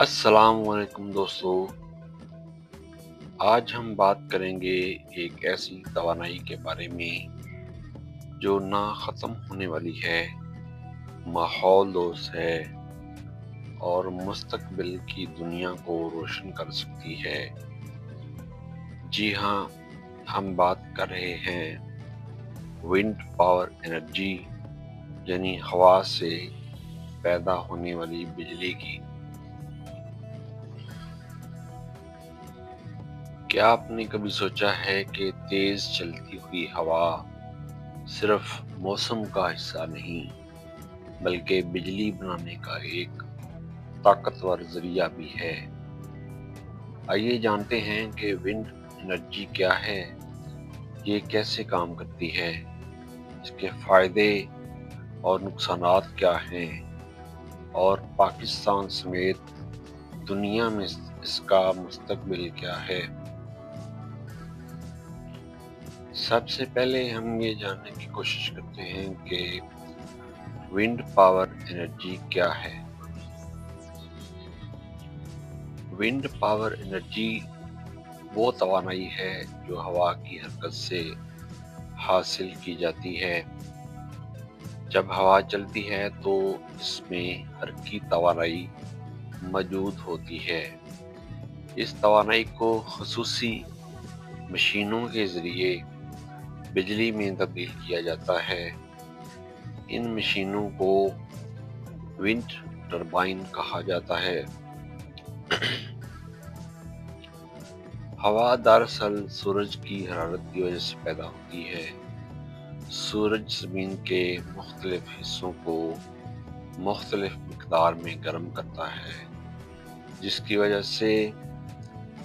السلام علیکم دوستو، آج ہم بات کریں گے ایک ایسی توانائی کے بارے میں جو نہ ختم ہونے والی ہے، ماحول دوست ہے اور مستقبل کی دنیا کو روشن کر سکتی ہے۔ جی ہاں، ہم بات کر رہے ہیں ونڈ پاور انرجی یعنی ہوا سے پیدا ہونے والی بجلی کی۔ کیا آپ نے کبھی سوچا ہے کہ تیز چلتی ہوئی ہوا صرف موسم کا حصہ نہیں بلکہ بجلی بنانے کا ایک طاقتور ذریعہ بھی ہے؟ آئیے جانتے ہیں کہ ونڈ انرجی کیا ہے، یہ کیسے کام کرتی ہے، اس کے فائدے اور نقصانات کیا ہیں، اور پاکستان سمیت دنیا میں اس کا مستقبل کیا ہے۔ سب سے پہلے ہم یہ جاننے کی کوشش کرتے ہیں کہ ونڈ پاور انرجی کیا ہے۔ ونڈ پاور انرجی وہ توانائی ہے جو ہوا کی حرکت سے حاصل کی جاتی ہے۔ جب ہوا چلتی ہے تو اس میں حرکی توانائی موجود ہوتی ہے۔ اس توانائی کو خصوصی مشینوں کے ذریعے بجلی میں تبدیل کیا جاتا ہے۔ ان مشینوں کو ونڈ ٹربائن کہا جاتا ہے۔ ہوا دراصل سورج کی حرارت کی وجہ سے پیدا ہوتی ہے۔ سورج زمین کے مختلف حصوں کو مختلف مقدار میں گرم کرتا ہے، جس کی وجہ سے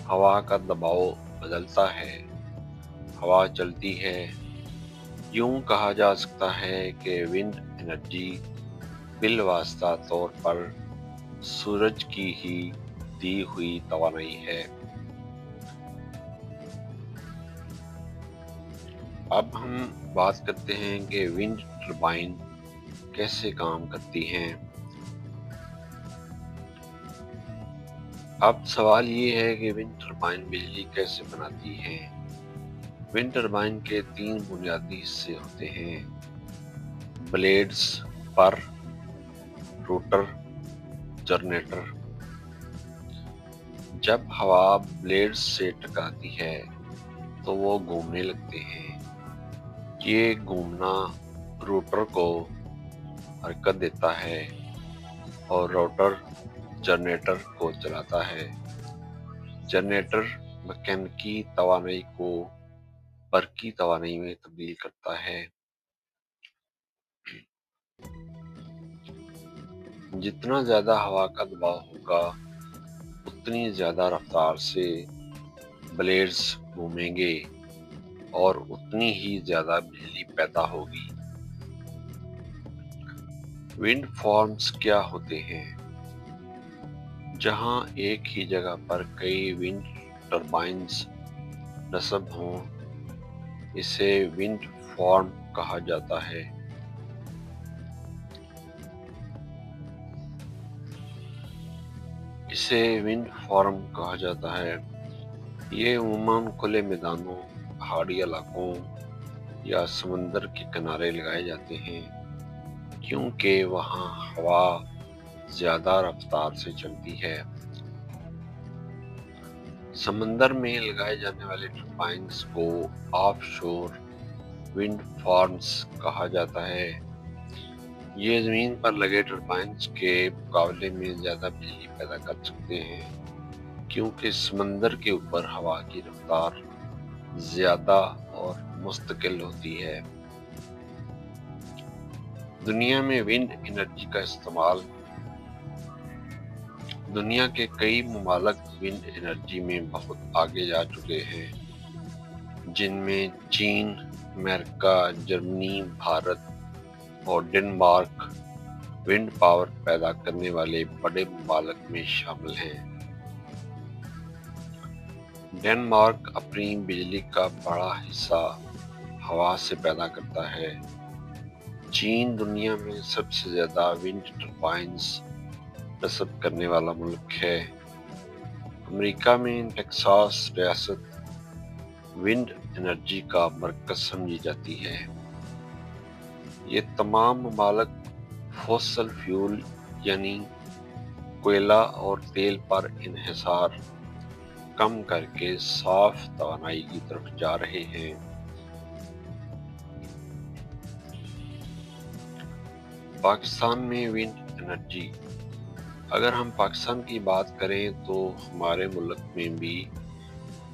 ہوا کا دباؤ بدلتا ہے، ہوا چلتی ہے۔ یوں کہا جا سکتا ہے کہ ونڈ انرجی بالواسطہ طور پر سورج کی ہی دی ہوئی توانائی ہے۔ اب ہم بات کرتے ہیں کہ ونڈ ٹربائن کیسے کام کرتی ہیں۔ اب سوال یہ ہے کہ ونڈ ٹربائن بجلی کیسے بناتی ہیں۔ ونڈ ٹربائن کے 3 بنیادی حصے ہوتے ہیں: بلیڈز پر، روٹر، جنریٹر۔ جب ہوا بلیڈز سے ٹکراتی ہے تو وہ گھومنے لگتے ہیں۔ یہ گھومنا روٹر کو حرکت دیتا ہے اور روٹر جنریٹر کو چلاتا ہے۔ جنریٹر مکینیکی توانائی کو برقی توانائی میں تبدیل کرتا ہے۔ جتنا زیادہ ہوا کا دباؤ ہوگا، اتنی زیادہ رفتار سے بلیڈز گھومیں گے اور اتنی ہی زیادہ بجلی پیدا ہوگی۔ ونڈ فارمز کیا ہوتے ہیں؟ جہاں ایک ہی جگہ پر کئی ونڈ ٹربائنز نصب ہوں، اسے ونڈ فارم کہا جاتا ہے۔ یہ عموماً کھلے میدانوں، پہاڑی علاقوں یا سمندر کے کنارے لگائے جاتے ہیں، کیونکہ وہاں ہوا زیادہ رفتار سے چلتی ہے۔ سمندر میں لگائے جانے والے ٹربائنز کو آف شور ونڈ فارمز کہا جاتا ہے۔ یہ زمین پر لگے ٹربائنز کے مقابلے میں زیادہ بجلی پیدا کر سکتے ہیں، کیونکہ سمندر کے اوپر ہوا کی رفتار زیادہ اور مستقل ہوتی ہے۔ دنیا میں ونڈ انرجی کا استعمال۔ دنیا کے کئی ممالک ونڈ انرجی میں بہت آگے جا چکے ہیں، جن میں چین، امریکہ، جرمنی، بھارت اور ڈنمارک ونڈ پاور پیدا کرنے والے بڑے ممالک میں شامل ہیں۔ ڈنمارک اپنی بجلی کا بڑا حصہ ہوا سے پیدا کرتا ہے۔ چین دنیا میں سب سے زیادہ ونڈ ٹربائنز نصب کرنے والا ملک ہے۔ امریکہ میں ٹیکساس ریاست ونڈ انرجی کا مرکز سمجھی جاتی ہے۔ یہ تمام ممالک فوسل فیول یعنی کوئلہ اور تیل پر انحصار کم کر کے صاف توانائی کی طرف جا رہے ہیں۔ پاکستان میں ونڈ انرجی، اگر ہم پاکستان کی بات کریں تو ہمارے ملک میں بھی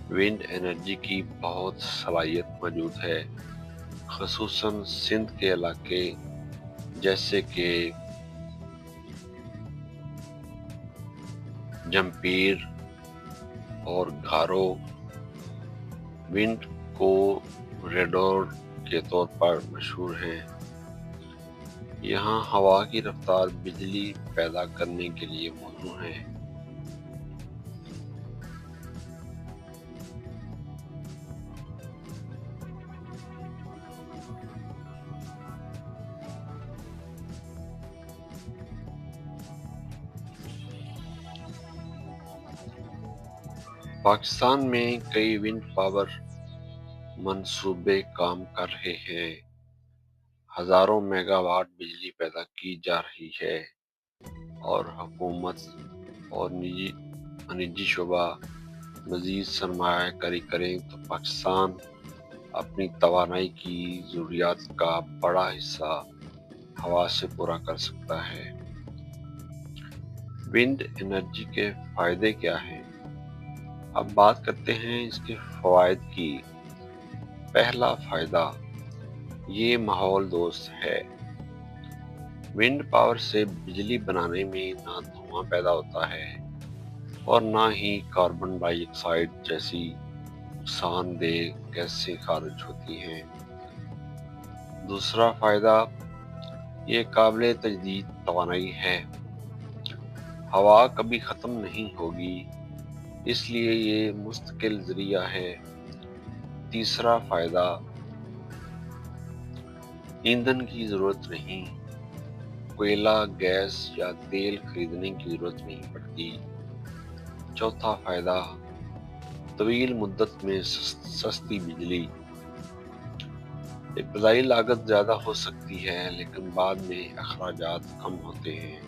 ونڈ انرجی کی بہت صلاحیت موجود ہے، خصوصاً سندھ کے علاقے جیسے کہ جمپیر اور گھارو ونڈ کوریڈور کے طور پر مشہور ہیں۔ یہاں ہوا کی رفتار بجلی پیدا کرنے کے لیے موزوں ہے۔ پاکستان میں کئی ونڈ پاور منصوبے کام کر رہے ہیں، ہزاروں میگا واٹ بجلی پیدا کی جا رہی ہے اور حکومت اور نجی شعبہ مزید سرمایہ کاری کریں تو پاکستان اپنی توانائی کی ضروریات کا بڑا حصہ ہوا سے پورا کر سکتا ہے۔ ونڈ انرجی کے فائدے کیا ہیں؟ اب بات کرتے ہیں اس کے فوائد کی۔ پہلا فائدہ، یہ ماحول دوست ہے۔ ونڈ پاور سے بجلی بنانے میں نہ دھواں پیدا ہوتا ہے اور نہ ہی کاربن ڈائی آکسائیڈ جیسی نقصان دہ گیسیں خارج ہوتی ہیں۔ دوسرا فائدہ، یہ قابل تجدید توانائی ہے۔ ہوا کبھی ختم نہیں ہوگی، اس لیے یہ مستقل ذریعہ ہے۔ تیسرا فائدہ، ایندھن کی ضرورت نہیں، کوئلہ، گیس یا تیل خریدنے کی ضرورت نہیں پڑتی۔ چوتھا فائدہ، طویل مدت میں سستی بجلی۔ ابتدائی لاگت زیادہ ہو سکتی ہے لیکن بعد میں اخراجات کم ہوتے ہیں۔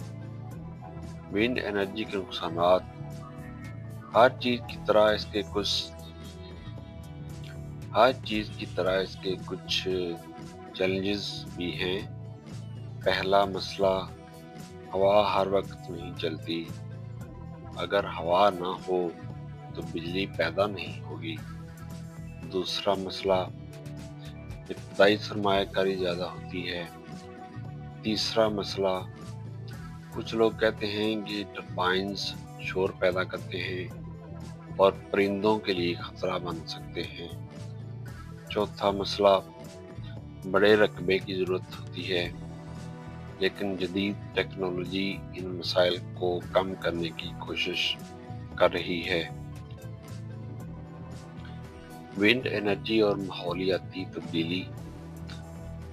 ونڈ انرجی کے نقصانات، ہر چیز کی طرح اس کے کچھ چیلنجز بھی ہیں۔ پہلا مسئلہ، ہوا ہر وقت نہیں چلتی۔ اگر ہوا نہ ہو تو بجلی پیدا نہیں ہوگی۔ دوسرا مسئلہ، ابتدائی سرمایہ کاری زیادہ ہوتی ہے۔ تیسرا مسئلہ، کچھ لوگ کہتے ہیں کہ ٹربائنز شور پیدا کرتے ہیں اور پرندوں کے لیے خطرہ بن سکتے ہیں۔ چوتھا مسئلہ، بڑے رقبے کی ضرورت ہوتی ہے، لیکن جدید ٹیکنالوجی ان مسائل کو کم کرنے کی کوشش کر رہی ہے۔ ونڈ انرجی اور ماحولیاتی تبدیلی،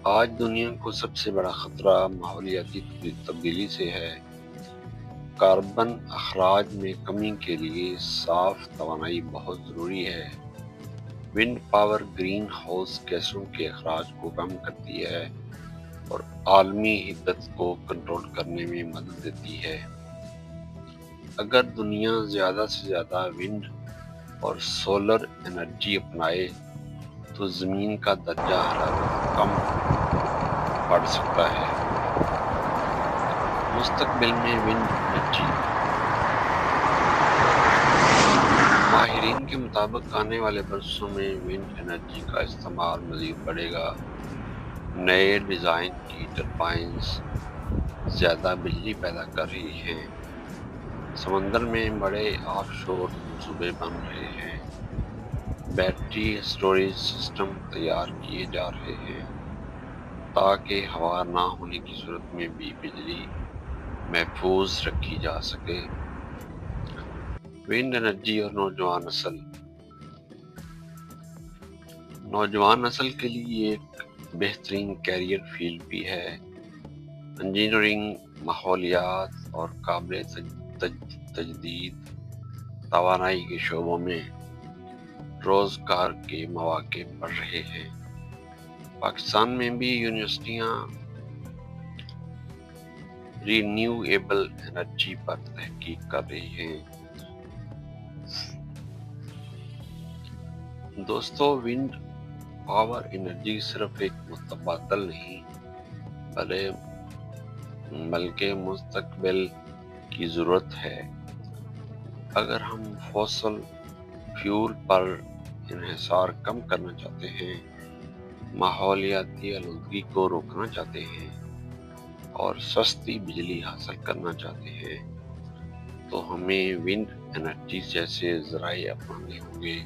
آج دنیا کو سب سے بڑا خطرہ ماحولیاتی تبدیلی سے ہے۔ کاربن اخراج میں کمی کے لیے صاف توانائی بہت ضروری ہے۔ ونڈ پاور گرین ہاؤس گیسوں کے اخراج کو کم کرتی ہے اور عالمی عدت کو کنٹرول کرنے میں مدد دیتی ہے۔ اگر دنیا زیادہ سے زیادہ ونڈ اور سولر انرجی اپنائے تو زمین کا درجہ حرارت کم بڑھ سکتا ہے۔ مستقبل میں ونڈ انرجی، ماہرین کے مطابق آنے والے برسوں میں ونڈ انرجی کا استعمال مزید بڑھے گا۔ نئے ڈیزائن کی ٹربائنز زیادہ بجلی پیدا کر رہی ہیں۔ سمندر میں بڑے آف شور منصوبے بن رہے ہیں۔ بیٹری اسٹوریج سسٹم تیار کیے جا رہے ہیں تاکہ ہوا نہ ہونے کی صورت میں بھی بجلی محفوظ رکھی جا سکے۔ ونڈ انرجی اور نوجوان نسل کے لیے ایک بہترین کیریئر فیلڈ بھی ہے۔ انجینئرنگ، ماحولیات اور قابل تجدید توانائی کے شعبوں میں روزگار کے مواقع بڑھ رہے ہیں۔ پاکستان میں بھی یونیورسٹیاں رینیویبل انرجی پر تحقیق کر رہی ہیں۔ دوستو، ونڈ پاور انرجی صرف ایک متبادل نہیں بلکہ مستقبل کی ضرورت ہے۔ اگر ہم فوسل فیول پر انحصار کم کرنا چاہتے ہیں، ماحولیاتی آلودگی کو روکنا چاہتے ہیں اور سستی بجلی حاصل کرنا چاہتے ہیں تو ہمیں ونڈ انرجی جیسے ذرائع اپنانے ہوں گے۔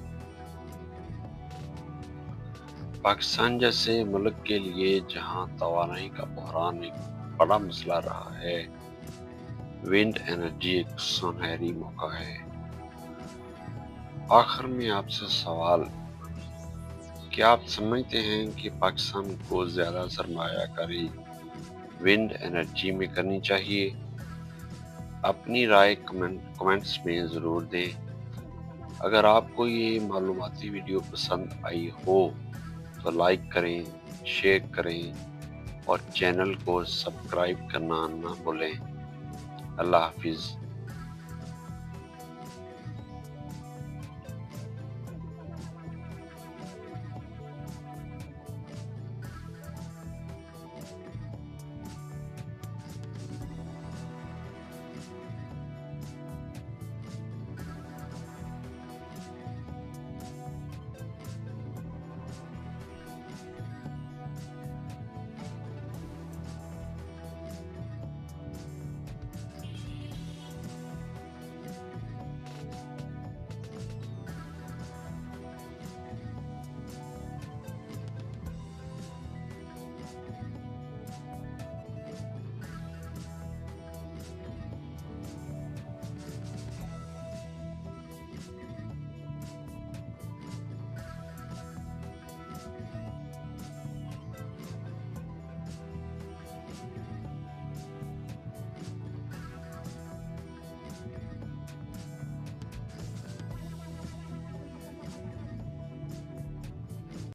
پاکستان جیسے ملک کے لیے جہاں توانائی کا بحران ایک بڑا مسئلہ رہا ہے، ونڈ انرجی ایک سنہری موقع ہے۔ آخر میں آپ سے سوال، کیا آپ سمجھتے ہیں کہ پاکستان کو زیادہ سرمایہ کاری ونڈ انرجی میں کرنی چاہیے؟ اپنی رائے کمنٹس میں ضرور دیں۔ اگر آپ کو یہ معلوماتی ویڈیو پسند آئی ہو تو لائک کریں، شیئر کریں اور چینل کو سبسکرائب کرنا نہ بھولیں۔ اللہ حافظ۔